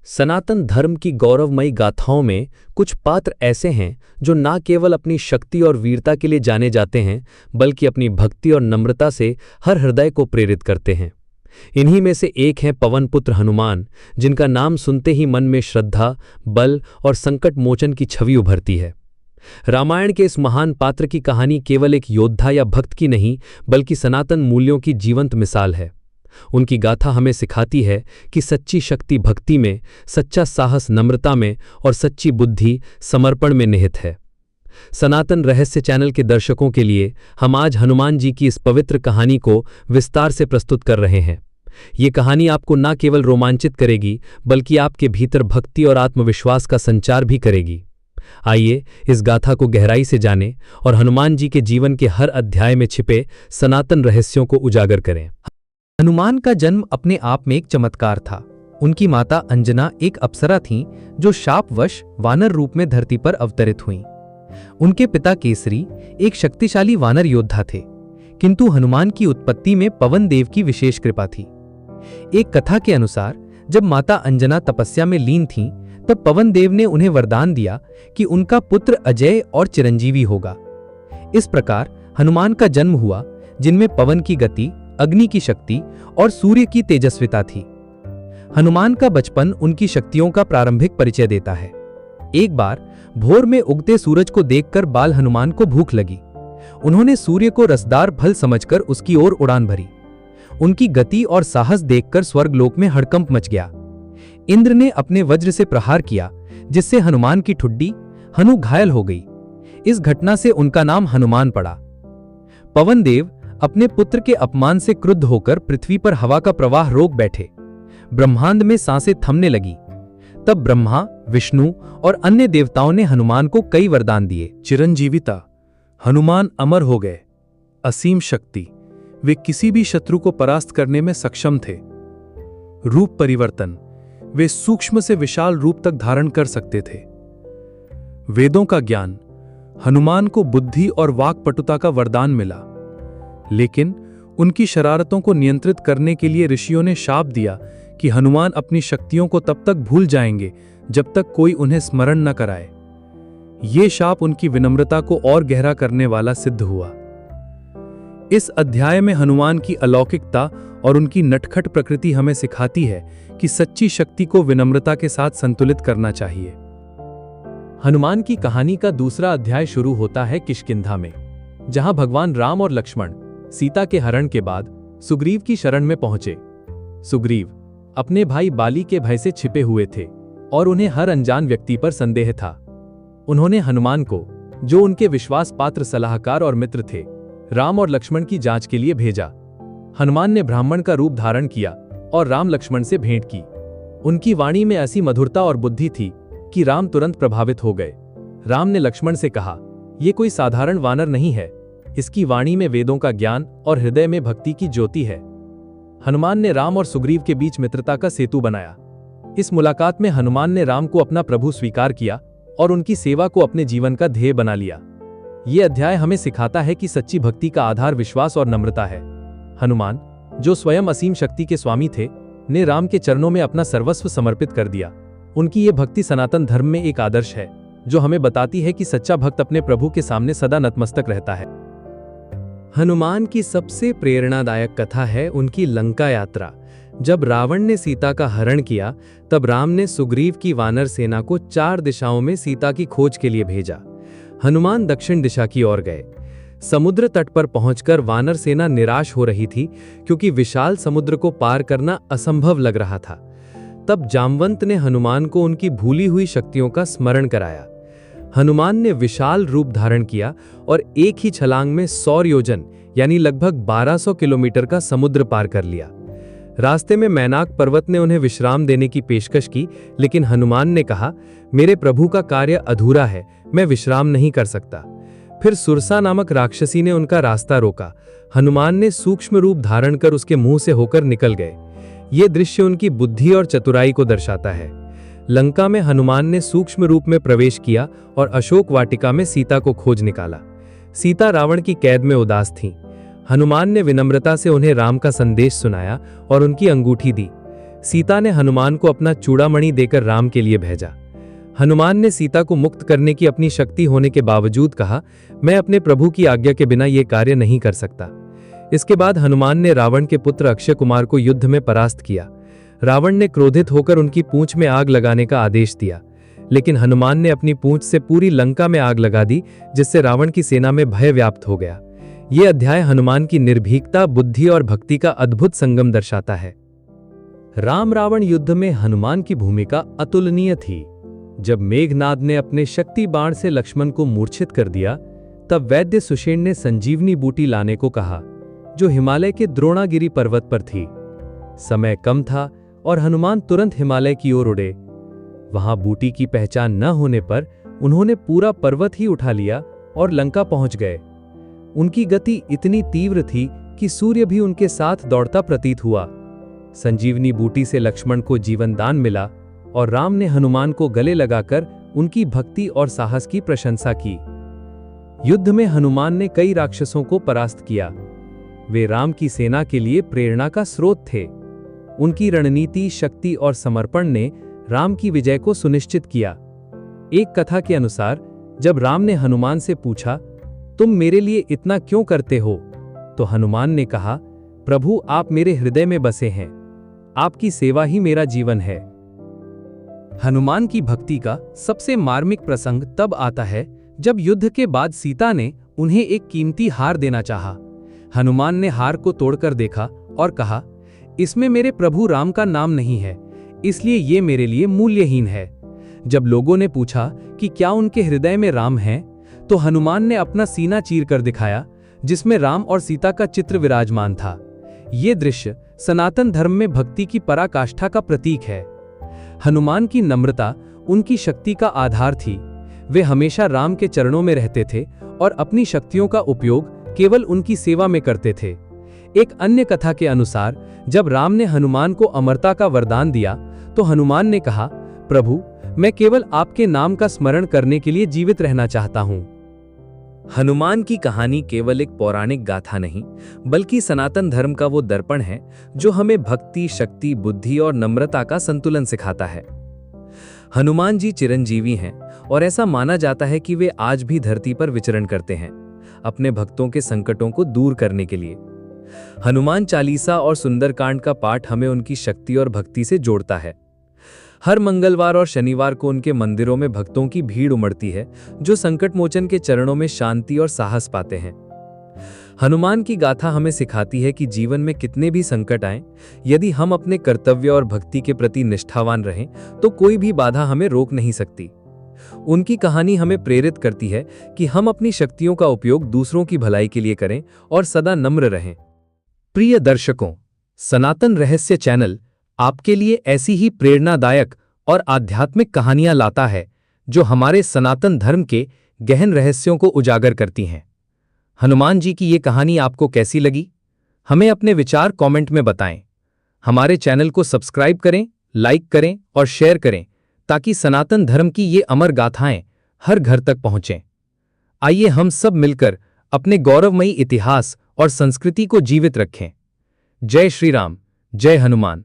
सनातन धर्म की गौरवमयी गाथाओं में कुछ पात्र ऐसे हैं जो न केवल अपनी शक्ति और वीरता के लिए जाने जाते हैं, बल्कि अपनी भक्ति और नम्रता से हर हृदय को प्रेरित करते हैं। इन्हीं में से एक हैं पवन पुत्र हनुमान, जिनका नाम सुनते ही मन में श्रद्धा, बल और संकट मोचन की छवि उभरती है। रामायण के इस महान पात्र की कहानी केवल एक योद्धा या भक्त की नहीं, बल्कि सनातन मूल्यों की जीवंत मिसाल है। उनकी गाथा हमें सिखाती है कि सच्ची शक्ति भक्ति में, सच्चा साहस नम्रता में और सच्ची बुद्धि समर्पण में निहित है। सनातन रहस्य चैनल के दर्शकों के लिए हम आज हनुमान जी की इस पवित्र कहानी को विस्तार से प्रस्तुत कर रहे हैं। ये कहानी आपको न केवल रोमांचित करेगी, बल्कि आपके भीतर भक्ति और आत्मविश्वास का संचार भी करेगी। आइए इस गाथा को गहराई से जानें और हनुमान जी के जीवन के हर अध्याय में छिपे सनातन रहस्यों को उजागर करें। हनुमान का जन्म अपने आप में एक चमत्कार था। उनकी माता अंजना एक अप्सरा थीं जो शापवश वानर रूप में धरती पर अवतरित हुईं। उनके पिता केसरी एक शक्तिशाली वानर योद्धा थे, किंतु हनुमान की उत्पत्ति में पवन देव की विशेष कृपा थी। एक कथा के अनुसार जब माता अंजना तपस्या में लीन थीं, तब पवन देव ने उन्हें वरदान दिया कि उनका पुत्र अजय और चिरंजीवी होगा। इस प्रकार हनुमान का जन्म हुआ, जिनमें पवन की गति, अग्नि की शक्ति और सूर्य की तेजस्विता थी। हनुमान का बचपन उनकी शक्तियों का प्रारंभिक परिचय देता है। एक बार भोर में उगते सूरज को देखकर बाल हनुमान को भूख लगी। उन्होंने सूर्य को रसदार फल समझकर उसकी ओर उड़ान भरी। उनकी गति और साहस देखकर स्वर्गलोक में हड़कंप मच गया। इंद्र ने अपने वज्र से प्रहार किया, जिससे हनुमान की ठुड्डी हनु घायल हो गई। इस घटना से उनका नाम हनुमान पड़ा। पवन देव अपने पुत्र के अपमान से क्रुद्ध होकर पृथ्वी पर हवा का प्रवाह रोक बैठे। ब्रह्मांड में सांसें थमने लगी। तब ब्रह्मा, विष्णु और अन्य देवताओं ने हनुमान को कई वरदान दिए। चिरंजीविता, हनुमान अमर हो गए। असीम शक्ति, वे किसी भी शत्रु को परास्त करने में सक्षम थे। रूप परिवर्तन, वे सूक्ष्म से विशाल रूप तक धारण कर सकते थे। वेदों का ज्ञान, हनुमान को बुद्धि और वाक्पटुता का वरदान मिला। लेकिन उनकी शरारतों को नियंत्रित करने के लिए ऋषियों ने शाप दिया कि हनुमान अपनी शक्तियों को तब तक भूल जाएंगे जब तक कोई उन्हें स्मरण न कराए। ये शाप उनकी विनम्रता को और गहरा करने वाला सिद्ध हुआ। इस अध्याय में हनुमान की अलौकिकता और उनकी नटखट प्रकृति हमें सिखाती है कि सच्ची शक्ति को विनम्रता के साथ संतुलित करना चाहिए। हनुमान की कहानी का दूसरा अध्याय शुरू होता है किष्किंधा में, जहां भगवान राम और लक्ष्मण सीता के हरण के बाद सुग्रीव की शरण में पहुंचे। सुग्रीव अपने भाई बाली के भय से छिपे हुए थे और उन्हें हर अनजान व्यक्ति पर संदेह था। उन्होंने हनुमान को, जो उनके विश्वास पात्र सलाहकार और मित्र थे, राम और लक्ष्मण की जांच के लिए भेजा। हनुमान ने ब्राह्मण का रूप धारण किया और राम लक्ष्मण से भेंट की। उनकी वाणी में ऐसी मधुरता और बुद्धि थी कि राम तुरंत प्रभावित हो गए। राम ने लक्ष्मण से कहा, यह कोई साधारण वानर नहीं है, इसकी वाणी में वेदों का ज्ञान और हृदय में भक्ति की ज्योति है। हनुमान ने राम और सुग्रीव के बीच मित्रता का सेतु बनाया। इस मुलाकात में हनुमान ने राम को अपना प्रभु स्वीकार किया और उनकी सेवा को अपने जीवन का ध्येय बना लिया। ये अध्याय हमें सिखाता है कि सच्ची भक्ति का आधार विश्वास और नम्रता है। हनुमान, जो स्वयं असीम शक्ति के स्वामी थे, ने राम के चरणों में अपना सर्वस्व समर्पित कर दिया। उनकी ये भक्ति सनातन धर्म में एक आदर्श है, जो हमें बताती है कि सच्चा भक्त अपने प्रभु के सामने सदा नतमस्तक रहता है। हनुमान की सबसे प्रेरणादायक कथा है उनकी लंका यात्रा। जब रावण ने सीता का हरण किया, तब राम ने सुग्रीव की वानर सेना को 4 दिशाओं में सीता की खोज के लिए भेजा। हनुमान दक्षिण दिशा की ओर गए। समुद्र तट पर पहुंचकर वानर सेना निराश हो रही थी, क्योंकि विशाल समुद्र को पार करना असंभव लग रहा था। तब जामवंत ने हनुमान को उनकी भूली हुई शक्तियों का स्मरण कराया। हनुमान ने विशाल रूप धारण किया और एक ही छलांग में 100 योजन यानी लगभग 1200 किलोमीटर का समुद्र पार कर लिया। रास्ते में मैनाक पर्वत ने उन्हें विश्राम देने की पेशकश की, लेकिन हनुमान ने कहा, मेरे प्रभु का कार्य अधूरा है, मैं विश्राम नहीं कर सकता। फिर सुरसा नामक राक्षसी ने उनका रास्ता रोका। हनुमान ने सूक्ष्म रूप धारण कर उसके मुंह से होकर निकल गए। ये दृश्य उनकी बुद्धि और चतुराई को दर्शाता है। लंका में हनुमान ने सूक्ष्म रूप में प्रवेश किया और अशोक वाटिका में सीता को खोज निकाला। सीता रावण की कैद में उदास थीं। हनुमान ने विनम्रता से उन्हें राम का संदेश सुनाया और उनकी अंगूठी दी। सीता ने हनुमान को अपना चूड़ामणि देकर राम के लिए भेजा। हनुमान ने सीता को मुक्त करने की अपनी शक्ति होने के बावजूद कहा, मैं अपने प्रभु की आज्ञा के बिना यह कार्य नहीं कर सकता। इसके बाद हनुमान ने रावण के पुत्र अक्षय कुमार को युद्ध में परास्त किया। रावण ने क्रोधित होकर उनकी पूंछ में आग लगाने का आदेश दिया, लेकिन हनुमान ने अपनी पूंछ से पूरी लंका में आग लगा दी, जिससे रावण की सेना में भय व्याप्त हो गया। यह अध्याय हनुमान की निर्भीकता, बुद्धि और भक्ति का अद्भुत संगम दर्शाता है। राम रावण युद्ध में हनुमान की भूमिका अतुलनीय थी। जब मेघनाद ने अपने शक्ति बाण से लक्ष्मण को मूर्छित कर दिया, तब वैद्य सुषेण ने संजीवनी बूटी लाने को कहा, जो हिमालय के द्रोणागिरी पर्वत पर थी। समय कम था और हनुमान तुरंत हिमालय की ओर उड़े। वहां बूटी की पहचान न होने पर उन्होंने पूरा पर्वत ही उठा लिया और लंका पहुंच गए। उनकी गति इतनी तीव्र थी कि सूर्य भी उनके साथ दौड़ता प्रतीत हुआ। संजीवनी बूटी से लक्ष्मण को जीवन दान मिला और राम ने हनुमान को गले लगाकर उनकी भक्ति और साहस की प्रशंसा की। युद्ध में हनुमान ने कई राक्षसों को परास्त किया। वे राम की सेना के लिए प्रेरणा का स्रोत थे। उनकी रणनीति, शक्ति और समर्पण ने राम की विजय को सुनिश्चित किया। एक कथा के अनुसार जब राम ने हनुमान से पूछा, तुम मेरे लिए इतना क्यों करते हो, तो हनुमान ने कहा, प्रभु आप मेरे हृदय में बसे हैं, आपकी सेवा ही मेरा जीवन है। हनुमान की भक्ति का सबसे मार्मिक प्रसंग तब आता है जब युद्ध के बाद सीता ने उन्हें एक कीमती हार देना चाहा। हनुमान ने हार को तोड़कर देखा और कहा, इसमें मेरे प्रभु राम का नाम नहीं है, इसलिए ये मेरे लिए मूल्यहीन है। जब लोगों ने पूछा कि क्या उनके हृदय में राम है, तो हनुमान ने अपना सीना चीर कर दिखाया, जिसमें राम और सीता का चित्र विराजमान था। ये दृश्य सनातन धर्म में भक्ति की पराकाष्ठा का प्रतीक है। हनुमान की नम्रता उनकी शक्ति का आधार थी। वे हमेशा राम के चरणों में रहते थे और अपनी शक्तियों का उपयोग केवल उनकी सेवा में करते थे। एक अन्य कथा के अनुसार जब राम ने हनुमान को अमरता का वरदान दिया, तो हनुमान ने कहा, प्रभु मैं केवल आपके नाम का स्मरण करने के लिए जीवित रहना चाहता हूं। हनुमान की कहानी केवल एक पौराणिक गाथा नहीं, बल्कि सनातन धर्म का वो दर्पण है जो हमें भक्ति, शक्ति, बुद्धि और नम्रता का संतुलन सिखाता है। हनुमान जी चिरंजीवी हैं और ऐसा माना जाता है कि वे आज भी धरती पर विचरण करते हैं, अपने भक्तों के संकटों को दूर करने के लिए। हनुमान चालीसा और सुंदरकांड का पाठ हमें उनकी शक्ति और भक्ति से जोड़ता है। हर मंगलवार और शनिवार को उनके मंदिरों में भक्तों की भीड़ उमड़ती है, जो संकट मोचन के चरणों में शांति और साहस पाते हैं। हनुमान की गाथा हमें सिखाती है कि जीवन में कितने भी संकट आएं, यदि हम अपने कर्तव्य और भक्ति के प्रति निष्ठावान रहें, तो कोई भी बाधा हमें रोक नहीं सकती। उनकी कहानी हमें प्रेरित करती है कि हम अपनी शक्तियों का उपयोग दूसरों की भलाई के लिए करें और सदा नम्र रहें। प्रिय दर्शकों, सनातन रहस्य चैनल आपके लिए ऐसी ही प्रेरणादायक और आध्यात्मिक कहानियां लाता है, जो हमारे सनातन धर्म के गहन रहस्यों को उजागर करती हैं। हनुमान जी की ये कहानी आपको कैसी लगी? हमें अपने विचार कमेंट में बताएं। हमारे चैनल को सब्सक्राइब करें, लाइक करें और शेयर करें, ताकि सनातन धर्म की ये अमर गाथाएं हर घर तक पहुंचें। आइए हम सब मिलकर अपने गौरवमयी इतिहास और संस्कृति को जीवित रखें। जय श्री राम, जय हनुमान।